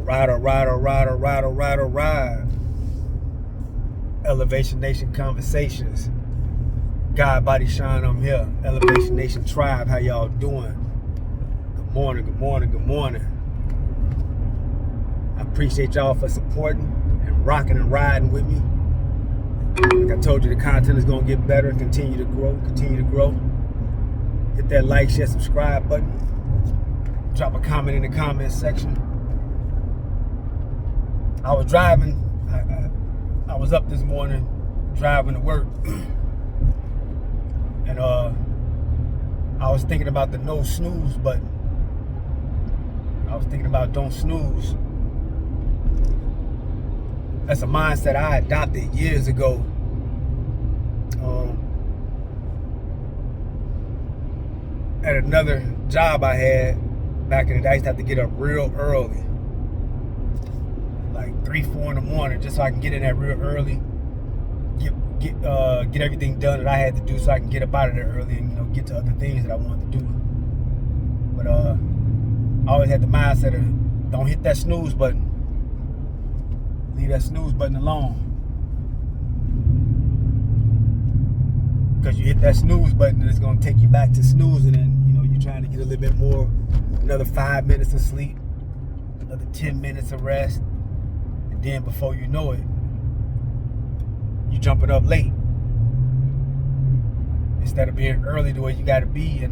Alright. Elevation Nation Conversations. God Body Shine, I'm here. Elevation Nation Tribe, how y'all doing? Good morning. I appreciate y'all for supporting and rocking and riding with me. Like I told you, the content is going to get better and continue to grow. Hit that like, share, subscribe button. Drop a comment in the comment section. I was driving. I was up this morning driving to work, and I was thinking about the no snooze button. I was thinking about don't snooze. That's a mindset I adopted years ago. At another job I had back in the day, I used to have to get up real early, like 3, 4 in the morning, just so I can get in there real early, get everything done that I had to do, so I can get up out of there early and get to other things that I wanted to do. But I always had the mindset of don't hit that snooze button. Leave that snooze button alone. Because you hit that snooze button and it's going to take you back to snoozing, and you're trying to get a little bit more, another 5 minutes of sleep, another 10 minutes of rest, and then before you know it, you're jumping up late. Instead of being early the way you got to be and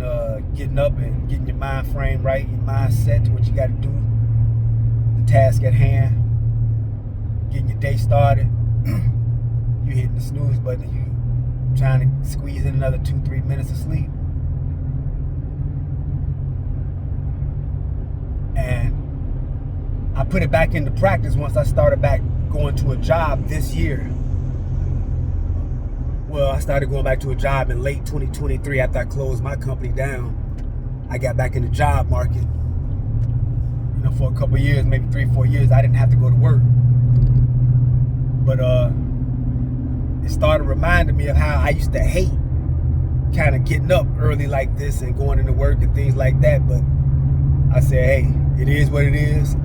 getting up and getting your mind frame right, your mindset to what you got to do, the task at hand, getting your day started, you hitting the snooze button and you trying to squeeze in another 2-3 minutes of sleep. And I put it back into practice once I started back going to a job this year. Well, I started going back to a job in late 2023 after I closed my company down. I got back in the job market. For a couple of years, maybe 3-4 years, I didn't have to go to work. But it started reminding me of how I used to hate kind of getting up early like this and going into work and things like that. But I said, hey, it is what it is.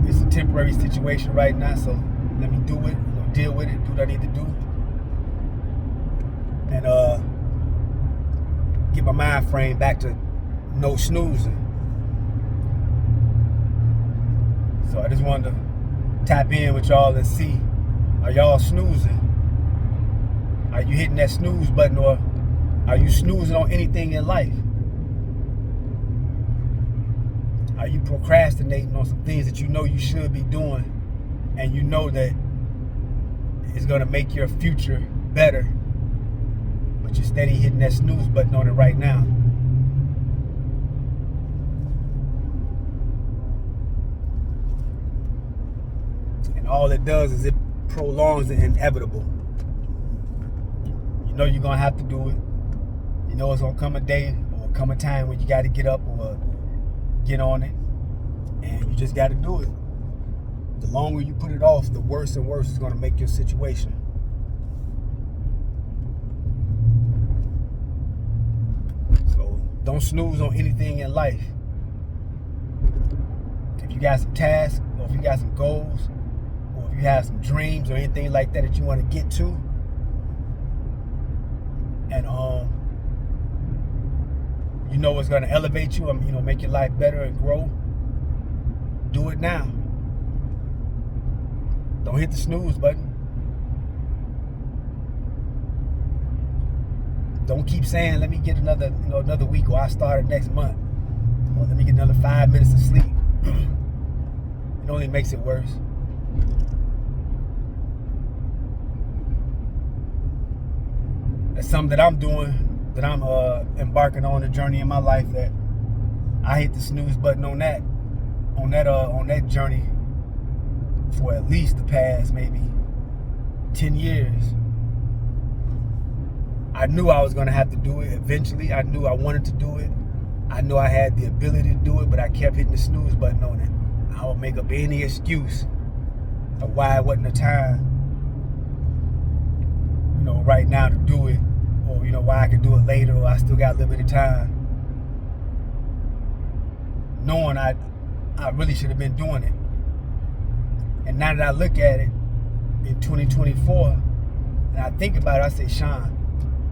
It's a temporary situation right now, so let me do it, deal with it, do what I need to do. And get my mind frame back to no snoozing. So I just wanted to tap in with y'all and see, are y'all snoozing? Are you hitting that snooze button, or are you snoozing on anything in life? Are you procrastinating on some things that you know you should be doing, and you know that it's going to make your future better, but you're steady hitting that snooze button on it right now? And all it does is it prolongs the inevitable. You know you're going to have to do it. You know it's going to come a day or come a time when you got to get up or get on it, and you just got to do it. The longer you put it off, the worse and worse it's going to make your situation. So don't snooze on anything in life. If you got some tasks, or if you got some goals, or if you have some dreams or anything like that that you want to get to, and you know it's going to elevate you and make your life better and grow, do it now. Don't hit the snooze button. Don't keep saying, let me get another week, or I started next month, or let me get another 5 minutes of sleep. It only makes it worse. That's something that I'm doing, that I'm embarking on a journey in my life, that I hit the snooze button on that journey for at least the past maybe 10 years. I knew I was going to have to do it eventually. I knew I wanted to do it. I knew I had the ability to do it, but I kept hitting the snooze button on it. I would make up any excuse of why it wasn't the time, right now to do it, or why I could do it later, or I still got a little bit of time. Knowing I I really should have been doing it. And now that I look at it in 2024, and I think about it, I say, Sean,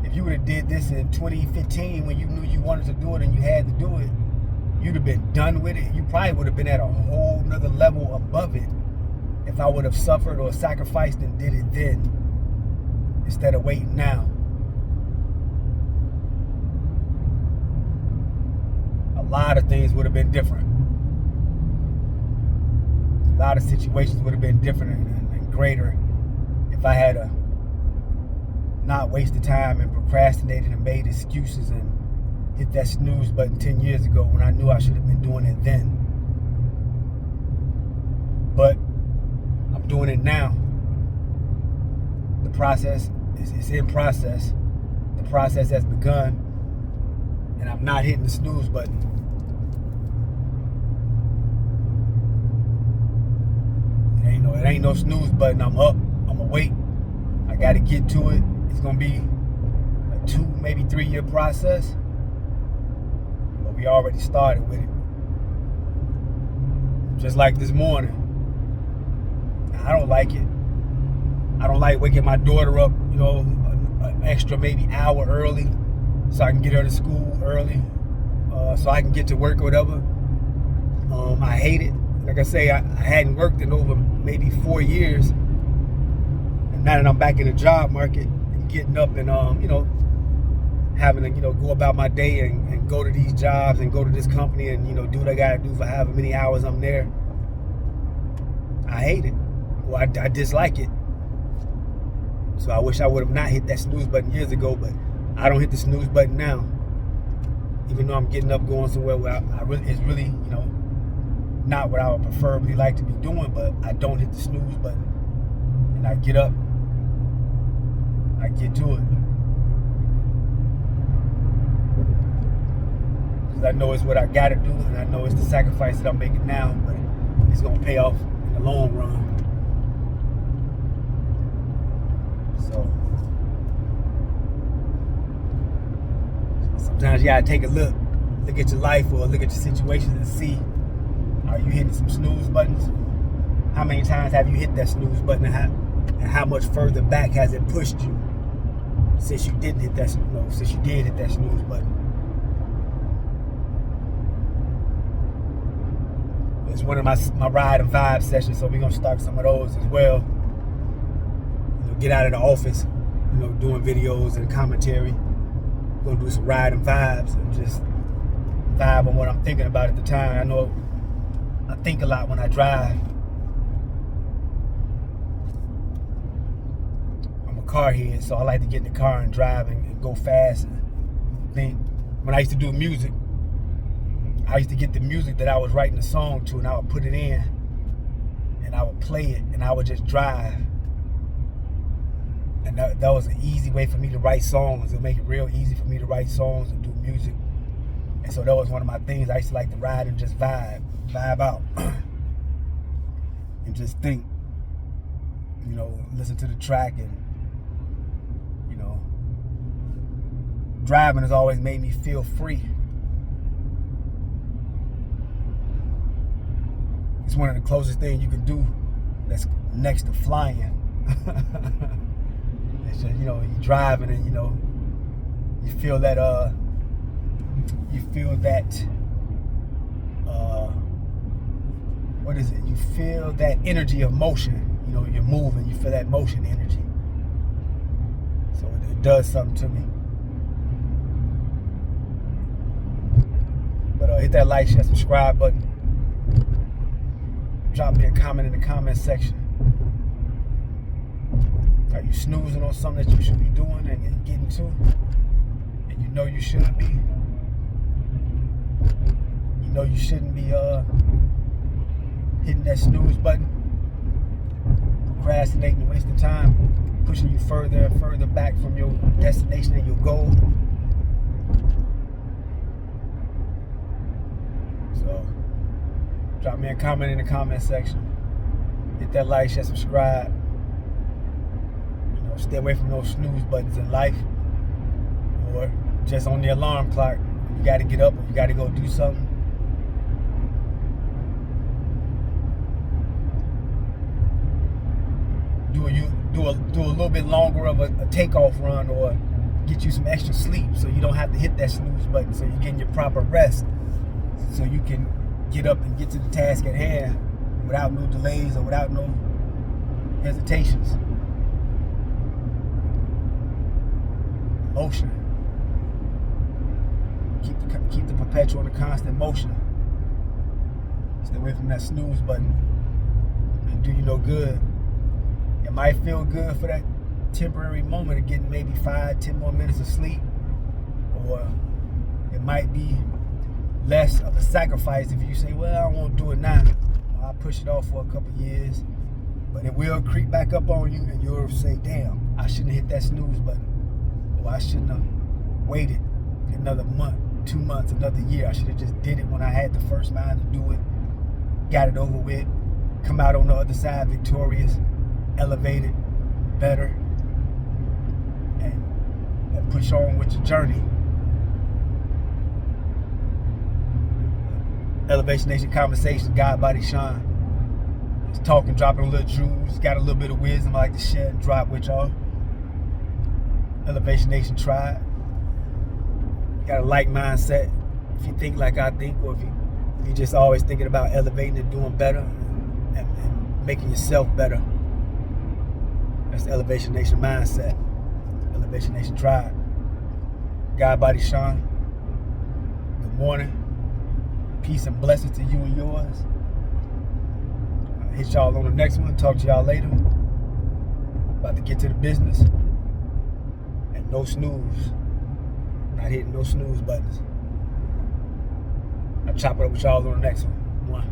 if you would have did this in 2015 when you knew you wanted to do it and you had to do it, you'd have been done with it. You probably would have been at a whole nother level above it if I would have suffered or sacrificed and did it then instead of waiting now. A lot of things would have been different. A lot of situations would have been different and greater if I had not wasted time and procrastinated and made excuses and hit that snooze button 10 years ago when I knew I should have been doing it then. But I'm doing it now. The process is in process. The process has begun, and I'm not hitting the snooze button. It ain't no snooze button. I'm up. I'm awake. I got to get to it. It's gonna be a 2, maybe 3 year process, but we already started with it. Just like this morning, I don't like it. I don't like waking my daughter up, an extra maybe hour early, so I can get her to school early, so I can get to work or whatever. I hate it. Like I say, I hadn't worked in over maybe 4 years, and now that I'm back in the job market, getting up and having to go about my day and go to these jobs and go to this company and do what I gotta do for however many hours I'm there. I hate it. Well, I dislike it. So I wish I would have not hit that snooze button years ago, but I don't hit the snooze button now. Even though I'm getting up going somewhere where it's really not what I would preferably like to be doing, but I don't hit the snooze button. And I get up. I get to it. Because I know it's what I gotta do, and I know it's the sacrifice that I'm making now, but it's gonna pay off in the long run. So sometimes you gotta take a look at your life or look at your situations and see, are you hitting some snooze buttons? How many times have you hit that snooze button, and how much further back has it pushed you since you did hit that snooze button? It's one of my ride and vibe sessions, so we're gonna start some of those as well. Get out of the office, doing videos and commentary. We're gonna do some ride and vibes and just vibe on what I'm thinking about at the time. I know I think a lot when I drive. I'm a car head, so I like to get in the car and drive and go fast and think. When I used to do music, I used to get the music that I was writing a song to, and I would put it in and I would play it and I would just drive. And that was an easy way for me to write songs. It would make it real easy for me to write songs and do music. And so that was one of my things. I used to like to ride and just vibe out and just think, listen to the track. And driving has always made me feel free. It's one of the closest things you can do that's next to flying. It's just, you're driving and you feel that what is it? You feel that energy of motion. You're moving, you feel that motion energy. So it does something to me. But hit that like, share, subscribe button. Drop me a comment in the comment section. Are you snoozing on something that you should be doing and getting to? And you shouldn't be. You shouldn't be hitting that snooze button, procrastinating and wasting time, pushing you further and further back from your destination and your goal. So drop me a comment in the comment section. Hit that like, share, subscribe. Stay away from those snooze buttons in life, or just on the alarm clock. You got to get up or you got to go do something. bit longer of a takeoff run, or get you some extra sleep so you don't have to hit that snooze button, so you're getting your proper rest, so you can get up and get to the task at hand without no delays or without no hesitations. Motion. Keep the perpetual and the constant motion. Stay away from that snooze button. It'll do you no good. It might feel good for that temporary moment of getting maybe 5-10 more minutes of sleep, or it might be less of a sacrifice if you say, well, I won't do it now. I'll push it off for a couple years, but it will creep back up on you, and you'll say, damn, I shouldn't have hit that snooze button, or I shouldn't have waited another month, 2 months, another year. I should have just did it when I had the first mind to do it, got it over with, come out on the other side victorious, elevated, better, and push on with your journey. Elevation Nation Conversations, God, Body, Sean. Just talking, dropping a little jewels, got a little bit of wisdom I like to share and drop with y'all. Elevation Nation Tribe. Got a like mindset. If you think like I think, or if you're just always thinking about elevating and doing better and making yourself better, that's the Elevation Nation mindset. Elevation Nation Tribe. God, Body, Sean. Good morning. Peace and blessings to you and yours. I'll hit y'all on the next one. Talk to y'all later. About to get to the business. And no snooze. Not hitting no snooze buttons. I'll chop it up with y'all on the next one.